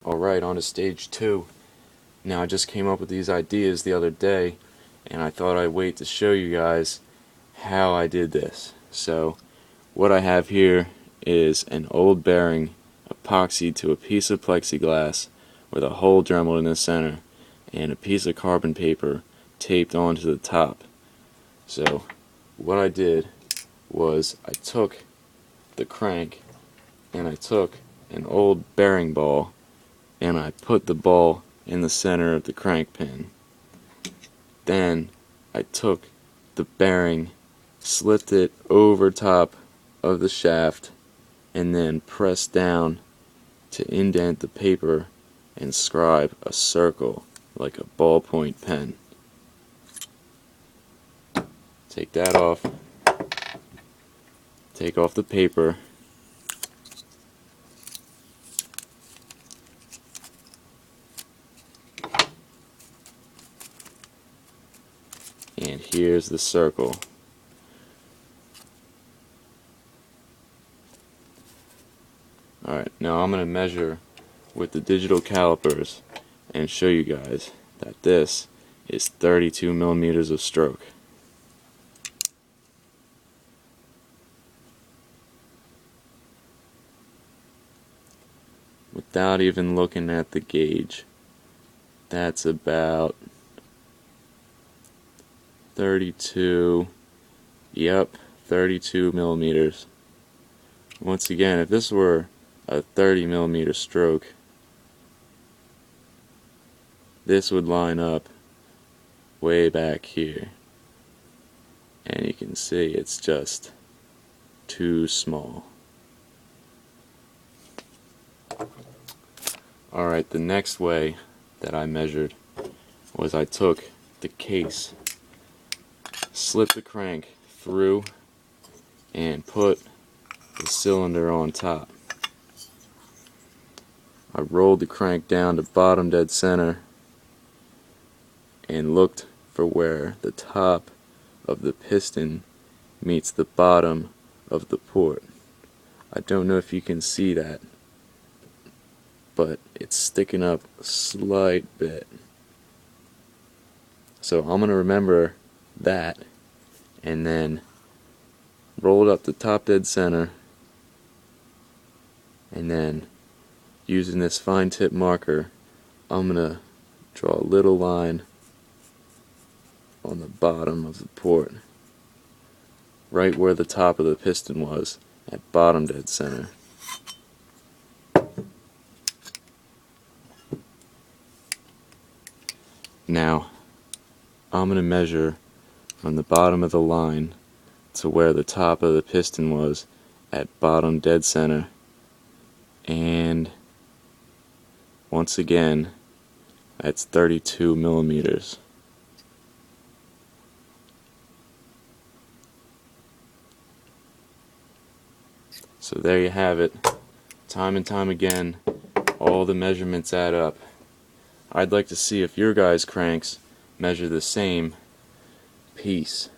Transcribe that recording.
Alright, on to stage 2. Now I just came up with these ideas the other day, and I thought I'd wait to show you guys how I did this. So what I have here is an old bearing epoxied to a piece of plexiglass with a hole dremelled in the center and a piece of carbon paper taped onto the top. So what I did was I took the crank and I took an old bearing ball and I put the ball in the center of the crank pin. Then I took the bearing, slipped it over top of the shaft, and then pressed down to indent the paper and scribe a circle like a ballpoint pen. Take that off, take off the paper, and here's the circle. Alright, now I'm going to measure with the digital calipers and show you guys that this is 32 millimeters of stroke. Without even looking at the gauge, that's about 32, yep, 32 millimeters. Once again, if this were a 30 millimeter stroke, this would line up way back here, and you can see it's just too small. Alright, the next way that I measured was I took the case, slipped the crank through, and put the cylinder on top. I rolled the crank down to bottom dead center and looked for where the top of the piston meets the bottom of the port. I don't know if you can see that, but it's sticking up a slight bit. So I'm going to remember that and then roll it up to top dead center, and then using this fine tip marker I'm going to draw a little line on the bottom of the port, right where the top of the piston was, at bottom dead center. Now I'm going to measure from the bottom of the line to where the top of the piston was at bottom dead center, and once again that's 32 millimeters. So there you have it. Time and time again, all the measurements add up. I'd like to see if your guys' cranks measure the same. Peace.